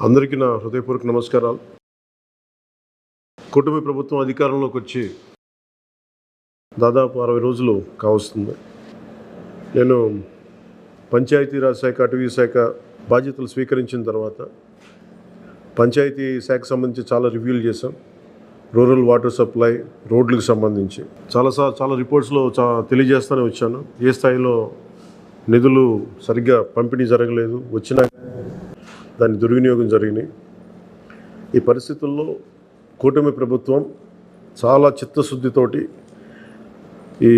అందరికీ నా హృదయపూర్వక నమస్కారాలు. కూటమి ప్రభుత్వం అధికారంలోకి వచ్చి దాదాపు 60 రోజులు కావస్తుంది. నేను పంచాయతీరాజ్ శాఖ, అటవీ శాఖ బాధ్యతలు స్వీకరించిన తర్వాత పంచాయతీ శాఖకు సంబంధించి చాలా రివ్యూలు చేశాం. రూరల్ వాటర్ సప్లై, రోడ్లకు సంబంధించి చాలా రిపోర్ట్స్లో తెలియజేస్తూనే వచ్చాను. ఏ స్థాయిలో నిధులు సరిగ్గా పంపిణీ జరగలేదు, వచ్చినా దాని దుర్వినియోగం జరిగినాయి. ఈ పరిస్థితుల్లో కూటమి ప్రభుత్వం చాలా చిత్తశుద్ధితోటి ఈ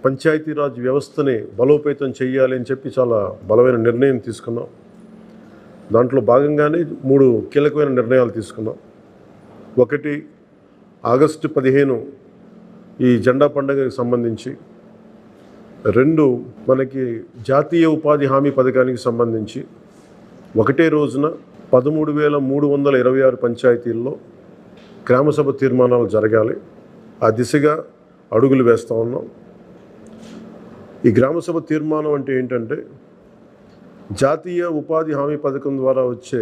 పంచాయతీరాజ్ వ్యవస్థని బలోపేతం చేయాలి అని చెప్పి చాలా బలమైన నిర్ణయం తీసుకున్నాం. దాంట్లో భాగంగానే 3 కీలకమైన నిర్ణయాలు తీసుకున్నాం. ఒకటి, ఆగస్టు 15 ఈ జెండా పండుగకి సంబంధించి. 2, మనకి జాతీయ ఉపాధి హామీ పథకానికి సంబంధించి ఒకటే రోజున 13,326 పంచాయతీల్లో గ్రామసభ తీర్మానాలు జరగాలి. ఆ దిశగా అడుగులు వేస్తూ ఉన్నాం. ఈ గ్రామసభ తీర్మానం అంటే ఏంటంటే, జాతీయ ఉపాధి హామీ పథకం ద్వారా వచ్చే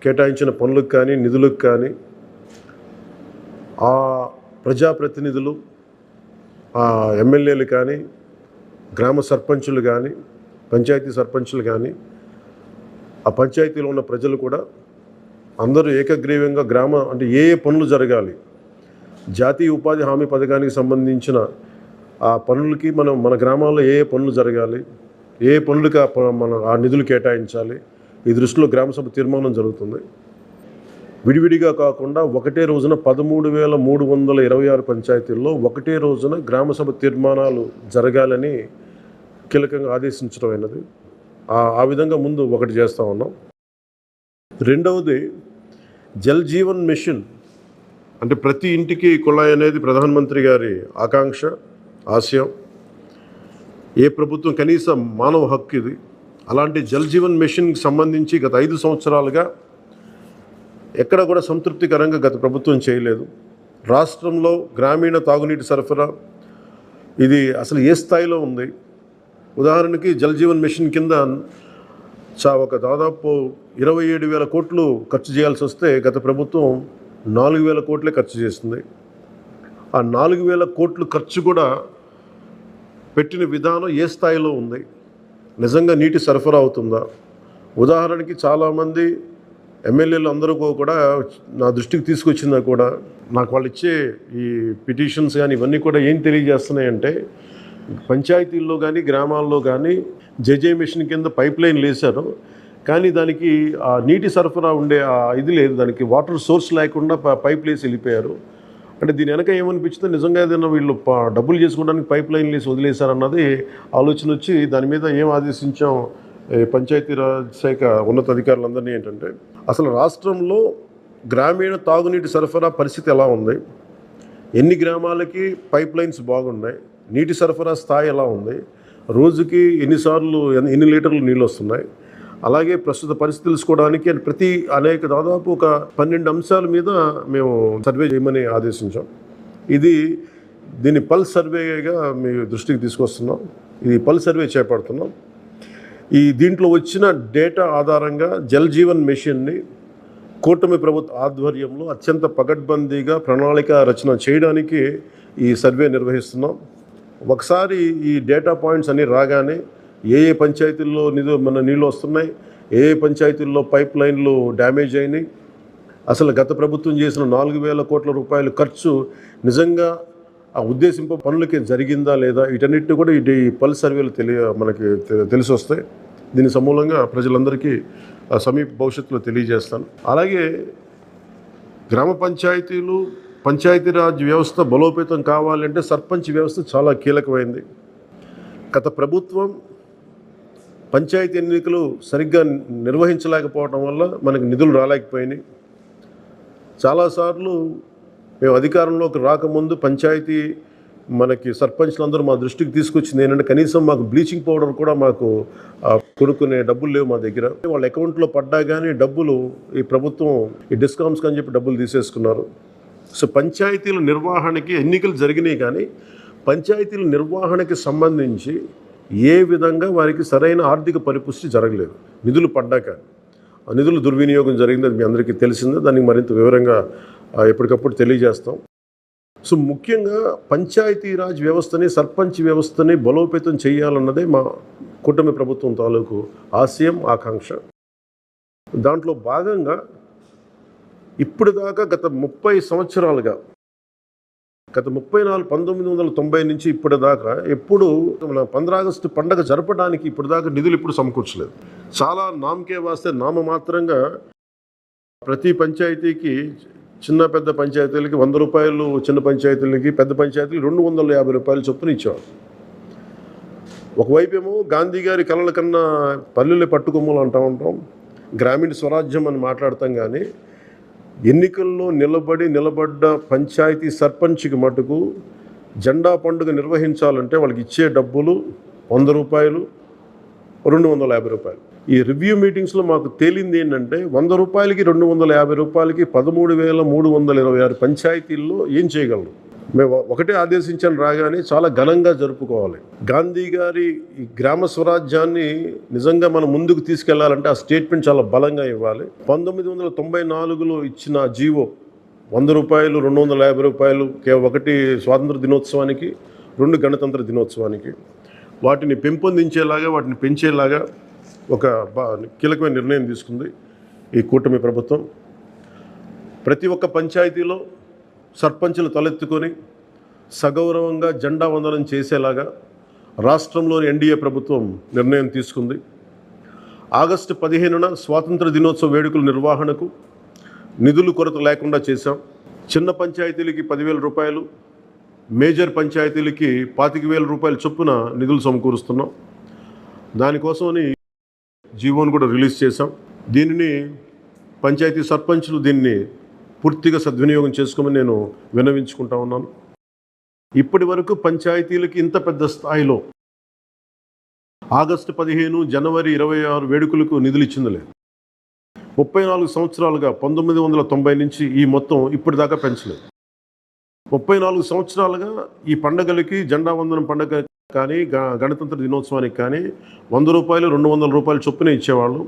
కేటాయించిన పనులకు కానీ నిధులకు కానీ ఆ ప్రజాప్రతినిధులు, ఆ ఎమ్మెల్యేలు కానీ, గ్రామ సర్పంచులు కానీ, పంచాయతీ సర్పంచులు కానీ, ఆ పంచాయతీలో ఉన్న ప్రజలు కూడా అందరూ ఏకగ్రీవంగా అంటే ఏ పనులు జరగాలి, జాతీయ ఉపాధి హామీ పథకానికి సంబంధించిన ఆ పనులకి మన గ్రామాల్లో ఏ పనులు జరగాలి, ఏ పనులకి ఆ నిధులు కేటాయించాలి, ఈ దృష్టిలో గ్రామసభ తీర్మానం జరుగుతుంది. విడివిడిగా కాకుండా ఒకటే రోజున 13,326 పంచాయతీల్లో ఒకటే రోజున గ్రామసభ తీర్మానాలు జరగాలని కీలకంగా ఆదేశించడం అయినది. ఆ విధంగా ముందు ఒకటి చేస్తూ ఉన్నాం. రెండవది, జల్ జీవన్ మిషన్. అంటే ప్రతి ఇంటికి కుళాయి అనేది ప్రధానమంత్రి గారి ఆకాంక్ష, ఆశయం. ఏ ప్రభుత్వం కనీసం మానవ హక్కు ఇది. అలాంటి జల్ జీవన్ మిషన్కి సంబంధించి గత 5 సంవత్సరాలుగా ఎక్కడ కూడా సంతృప్తికరంగా గత ప్రభుత్వం చేయలేదు. రాష్ట్రంలో గ్రామీణ తాగునీటి సరఫరా ఇది అసలు ఏ స్థాయిలో ఉంది? ఉదాహరణకి జల్ జీవన్ మిషన్ కింద ఒక దాదాపు 27,000 కోట్లు ఖర్చు చేయాల్సి వస్తే గత ప్రభుత్వం 4,000 కోట్లే ఖర్చు చేస్తుంది. ఆ 4,000 కోట్లు ఖర్చు కూడా పెట్టిన విధానం ఏ స్థాయిలో ఉంది? నిజంగా నీటి సరఫరా అవుతుందా? ఉదాహరణకి చాలామంది ఎమ్మెల్యేలు అందరూ కూడా నా దృష్టికి తీసుకొచ్చిందా కూడా, నాకు వాళ్ళు ఇచ్చే ఈ పిటిషన్స్ కానీ ఇవన్నీ కూడా ఏం తెలియజేస్తున్నాయంటే, పంచాయతీల్లో కానీ గ్రామాల్లో కానీ జేజే మిషన్ కింద పైప్ లైన్లు వేశారు, కానీ దానికి ఆ నీటి సరఫరా ఉండే ఇది లేదు, దానికి వాటర్ సోర్స్ లేకుండా పైప్ వేసి వెళ్ళిపోయారు. అంటే దీని వెనక ఏమనిపించిందో, నిజంగా ఏదైనా వీళ్ళు డబ్బులు చేసుకోవడానికి పైప్ లైన్లు వేసి వదిలేశారన్నది ఆలోచన వచ్చి దాని మీద ఏం ఆదేశించాం పంచాయతీరాజ్ శాఖ ఉన్నతాధికారులందరినీ ఏంటంటే, అసలు రాష్ట్రంలో గ్రామీణ తాగునీటి సరఫరా పరిస్థితి ఎలా ఉంది, ఎన్ని గ్రామాలకి పైప్ లైన్స్ బాగున్నాయి, నీటి సరఫరా స్థాయి ఎలా ఉంది, రోజుకి ఎన్ని లీటర్లు నీళ్ళు వస్తున్నాయి, అలాగే ప్రస్తుత పరిస్థితి తెలుసుకోవడానికి దాదాపు ఒక 12 అంశాల మీద మేము సర్వే చేయమని ఆదేశించాం. దీన్ని పల్స్ సర్వేగా మీ దృష్టికి తీసుకొస్తున్నాం. ఇది పల్స్ సర్వే చేపడుతున్నాం. దీంట్లో వచ్చిన డేటా ఆధారంగా జల్ జీవన్ మిషన్ని కూటమి ప్రభుత్వ ఆధ్వర్యంలో అత్యంత పకడ్బందీగా ప్రణాళిక రచన చేయడానికి ఈ సర్వే నిర్వహిస్తున్నాం. ఒకసారి ఈ డేటా పాయింట్స్ అన్నీ రాగానే ఏ పంచాయతీల్లో నీళ్ళు వస్తున్నాయి, ఏ పంచాయతీల్లో పైప్ లైన్లు డ్యామేజ్ అయినాయి, అసలు గత ప్రభుత్వం చేసిన 4,000 కోట్ల రూపాయల ఖర్చు నిజంగా ఆ ఉద్దేశింప పనులకి జరిగిందా లేదా, వీటన్నిటిని కూడా ఈ పల్స్ సర్వేలు మనకి తెలిసి వస్తాయి. దీని సమూలంగా ప్రజలందరికీ సమీప భవిష్యత్తులో తెలియజేస్తాను. అలాగే గ్రామ పంచాయతీలు, పంచాయతీరాజ్ వ్యవస్థ బలోపేతం కావాలంటే సర్పంచ్ వ్యవస్థ చాలా కీలకమైంది. గత ప్రభుత్వం పంచాయతీ ఎన్నికలు సరిగ్గా నిర్వహించలేకపోవడం వల్ల మనకు నిధులు రాలేకపోయినాయి. చాలాసార్లు మేము అధికారంలోకి రాకముందు పంచాయతీ మనకి సర్పంచ్లందరూ మా దృష్టికి తీసుకొచ్చింది ఏంటంటే, కనీసం మాకు బ్లీచింగ్ పౌడర్ కూడా మాకు కొనుక్కునే డబ్బులు లేవు మా దగ్గర. వాళ్ళ అకౌంట్లో పడ్డా కానీ డబ్బులు ఈ ప్రభుత్వం ఈ డిస్కౌంట్స్ అని చెప్పి డబ్బులు తీసేసుకున్నారు. సో పంచాయతీల నిర్వహణకి ఎన్నికలు జరిగినాయి, కానీ పంచాయతీల నిర్వహణకి సంబంధించి ఏ విధంగా వారికి సరైన ఆర్థిక పరిపుష్టి జరగలేదు నిధులు పడ్డాక. నిధుల దుర్వినియోగం జరిగింది, అది మీ అందరికీ తెలిసిందే. దానికి మరింత వివరంగా ఎప్పటికప్పుడు తెలియజేస్తాం. సో ముఖ్యంగా పంచాయతీరాజ్ వ్యవస్థని, సర్పంచ్ వ్యవస్థని బలోపేతం చేయాలన్నదే మా కూటమి ప్రభుత్వం తాలూకు ఆశయం, ఆకాంక్ష. దాంట్లో భాగంగా ఇప్పుడు దాకా గత 30 సంవత్సరాలుగా, గత 1990 నుంచి ఇప్పటిదాకా ఎప్పుడు మన 15 ఆగస్టు పండగ జరపడానికి ఇప్పుడు దాకా నిధులు ఇప్పుడు సమకూర్చలేదు. చాలా నామకే వాస్తే నామమాత్రంగా ప్రతి పంచాయతీకి, చిన్న పెద్ద పంచాయతీలకి 100 రూపాయలు, చిన్న పంచాయతీలకి, పెద్ద పంచాయతీలకి 250 రూపాయలు చొప్పున ఇచ్చేవారు. ఒకవైపేమో గాంధీ గారి కలల కన్నా పల్లెలు పట్టుకొమ్మలు అంటూ ఉంటాం, గ్రామీణ స్వరాజ్యం అని మాట్లాడతాం. కానీ ఎన్నికల్లో నిలబడ్డ పంచాయతీ సర్పంచ్కి మటుకు జెండా పండుగ నిర్వహించాలంటే వాళ్ళకి ఇచ్చే డబ్బులు 100 రూపాయలు, 250 రూపాయలు. ఈ రివ్యూ మీటింగ్స్లో మాకు తేలింది ఏంటంటే 100 రూపాయలకి, 250 రూపాయలకి 13,326 పంచాయతీల్లో ఏం చేయగలరు? మేము ఒకటే ఆదేశించాను, రాగానే చాలా ఘనంగా జరుపుకోవాలి. గాంధీ గారి ఈ గ్రామ స్వరాజ్యాన్ని నిజంగా మనం ముందుకు తీసుకెళ్లాలంటే ఆ స్టేట్మెంట్ చాలా బలంగా ఇవ్వాలి. 1994లో ఇచ్చిన జీవో 100 రూపాయలు, 250 రూపాయలు, ఒకటి స్వాతంత్ర దినోత్సవానికి, 2 గణతంత్ర దినోత్సవానికి, వాటిని పెంపొందించేలాగా, వాటిని పెంచేలాగా ఒక కీలకమైన నిర్ణయం తీసుకుంది ఈ కూటమి ప్రభుత్వం. ప్రతి ఒక్క పంచాయతీలో సర్పంచులు తలెత్తుకొని సగౌరవంగా జెండా వందనం చేసేలాగా రాష్ట్రంలోని ఎన్డీఏ ప్రభుత్వం నిర్ణయం తీసుకుంది. ఆగస్టు 15న స్వాతంత్ర దినోత్సవ వేడుకల నిర్వహణకు నిధులు కొరత లేకుండా చేశాం. చిన్న పంచాయతీలకి 10,000 రూపాయలు, మేజర్ పంచాయతీలకి 25,000 రూపాయల చొప్పున నిధులు సమకూరుస్తున్నాం. దానికోసమని జీవోను కూడా రిలీజ్ చేశాం. దీనిని పంచాయతీ సర్పంచులు దీన్ని పూర్తిగా సద్వినియోగం చేసుకోమని నేను విన్నవించుకుంటా ఉన్నాను. ఇప్పటి వరకు పంచాయతీలకి ఇంత పెద్ద స్థాయిలో ఆగస్టు 15, జనవరి 26 వేడుకలకు నిధులు ఇచ్చింది లేదు. 34 సంవత్సరాలుగా 1990 నుంచి ఈ మొత్తం ఇప్పటిదాకా పెంచలేదు. 34 సంవత్సరాలుగా ఈ పండగలకి, జెండా వందనం పండగ కానీ, గణతంత్ర దినోత్సవానికి కానీ 100 రూపాయలు, 200 రూపాయలు చొప్పున ఇచ్చేవాళ్ళు.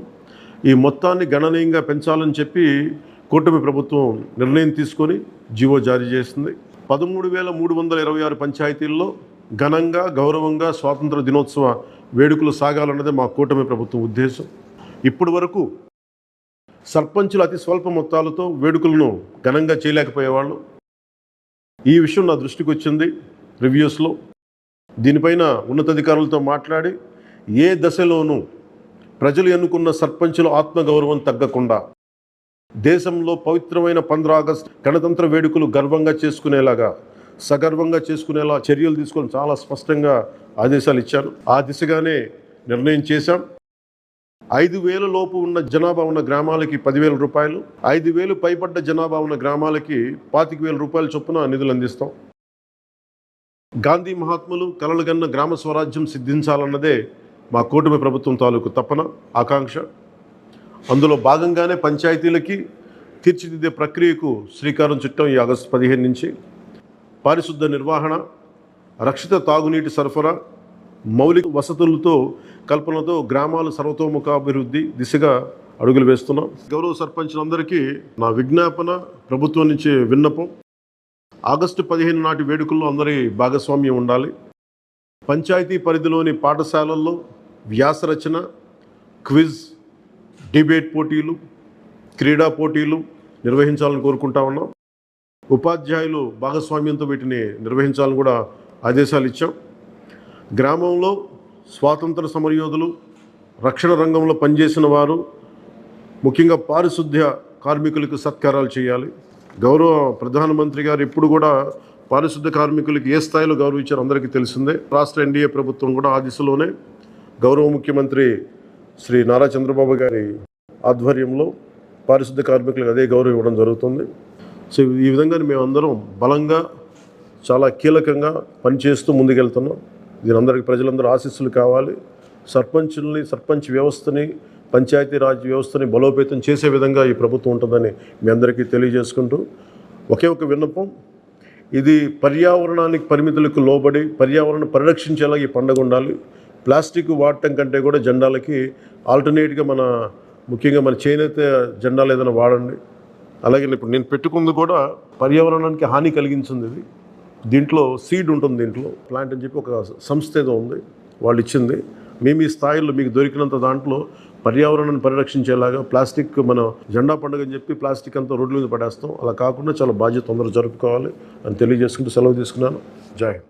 ఈ మొత్తాన్ని గణనీయంగా పెంచాలని చెప్పి కూటమి ప్రభుత్వం నిర్ణయం తీసుకొని జీవో జారీ చేసింది. 13,326 పంచాయతీల్లో ఘనంగా, గౌరవంగా స్వాతంత్ర దినోత్సవ వేడుకలు సాగాలన్నదే మా కూటమి ప్రభుత్వం ఉద్దేశం. ఇప్పటి వరకు సర్పంచులు అతి స్వల్ప మొత్తాలతో వేడుకలను ఘనంగా చేయలేకపోయేవాళ్ళు. ఈ విషయం నా దృష్టికి వచ్చింది రివ్యూస్లో. దీనిపైన ఉన్నతాధికారులతో మాట్లాడి ఏ దశలోనూ ప్రజలు ఎన్నుకున్న సర్పంచుల ఆత్మగౌరవం తగ్గకుండా దేశంలో పవిత్రమైన 15 ఆగస్టు గణతంత్ర వేడుకలు గర్వంగా చేసుకునేలాగా, సగర్వంగా చేసుకునేలా చర్యలు తీసుకొని చాలా స్పష్టంగా ఆదేశాలు ఇచ్చారు. ఆ దిశగానే నిర్ణయం చేశాం. 5,000 లోపు ఉన్న జనాభా ఉన్న గ్రామాలకి 10,000 రూపాయలు, 5,000 పైబడ్డ జనాభా ఉన్న గ్రామాలకి 25,000 రూపాయల చొప్పున నిధులు అందిస్తాం. గాంధీ మహాత్ములు కలలుగన్న గ్రామ స్వరాజ్యం సిద్ధించాలన్నదే మా కూటమి ప్రభుత్వం తాలూకు తపన, ఆకాంక్ష. అందులో భాగంగానే పంచాయతీలకి తీర్చిదిద్దే ప్రక్రియకు శ్రీకారం చుట్టాం. ఈ ఆగస్టు 15 నుంచి పారిశుద్ధ నిర్వహణ, రక్షిత తాగునీటి సరఫరా, మౌలిక వసతులతో కల్పనతో గ్రామాల సర్వతోముఖాభివృద్ధి దిశగా అడుగులు వేస్తున్నాం. గౌరవ సర్పంచులందరికీ నా విజ్ఞాపన, ప్రభుత్వం నుంచి విన్నపం, ఆగస్టు 15 నాటి వేడుకల్లో అందరి భాగస్వామ్యం ఉండాలి. పంచాయతీ పరిధిలోని పాఠశాలల్లో వ్యాసరచన, క్విజ్, డిబేట్ పోటీలు, క్రీడా పోటీలు నిర్వహించాలని కోరుకుంటా ఉన్నాం. ఉపాధ్యాయులు భాగస్వామ్యంతో వీటిని నిర్వహించాలని కూడా ఆదేశాలు ఇచ్చాం. గ్రామంలో స్వాతంత్ర సమరయోధులు, రక్షణ రంగంలో పనిచేసిన వారు, ముఖ్యంగా పారిశుద్ధ్య కార్మికులకు సత్కారాలు చేయాలి. గౌరవ ప్రధానమంత్రి గారు ఇప్పుడు కూడా పారిశుద్ధ్య కార్మికులకి ఏ స్థాయిలో గౌరవించారో అందరికీ తెలిసిందే. రాష్ట్ర ఎన్డీఏ ప్రభుత్వం కూడా ఆ దిశలోనే గౌరవ ముఖ్యమంత్రి శ్రీ నారా చంద్రబాబు గారి ఆధ్వర్యంలో పారిశుద్ధ్య కార్మికులకు అదే గౌరవం ఇవ్వడం జరుగుతుంది. సో ఈ విధంగా మేమందరం బలంగా, చాలా కీలకంగా పనిచేస్తూ ముందుకెళ్తున్నాం. దీని అందరికీ ప్రజలందరూ ఆశీస్సులు కావాలి. సర్పంచ్ వ్యవస్థని, పంచాయతీరాజ్ వ్యవస్థని బలోపేతం చేసే విధంగా ఈ ప్రభుత్వం ఉంటుందని మీ అందరికీ తెలియజేసుకుంటూ, ఒకే ఒక విన్నపం, ఇది పర్యావరణానికి పరిమితులకు లోబడి పర్యావరణ పరిరక్షించేలా ఈ పండుగ ఉండాలి. ప్లాస్టిక్ వాడటం కంటే కూడా జెండాలకి ఆల్టర్నేట్గా మన ముఖ్యంగా మన చేనేత జెండాలు ఏదైనా వాడండి. అలాగే ఇప్పుడు నేను పెట్టుకుంది కూడా పర్యావరణానికి హాని కలిగించింది ఇది. దీంట్లో సీడ్ ఉంటుంది, దీంట్లో ప్లాంట్ అని చెప్పి ఒక సంస్థ ఏదో ఉంది, వాళ్ళు ఇచ్చింది. మేము ఈ స్థాయిలో మీకు దొరికినంత దాంట్లో పర్యావరణాన్ని పరిరక్షించేలాగా ప్లాస్టిక్ మన జెండా పండుగ అని చెప్పి ప్లాస్టిక్ అంతా రోడ్ల మీద పడేస్తాం. అలా కాకుండా చాలా బాధ్యత తొందరగా జరుపుకోవాలి అని తెలియజేసుకుంటూ సెలవు తీసుకున్నాను. జై హింద్.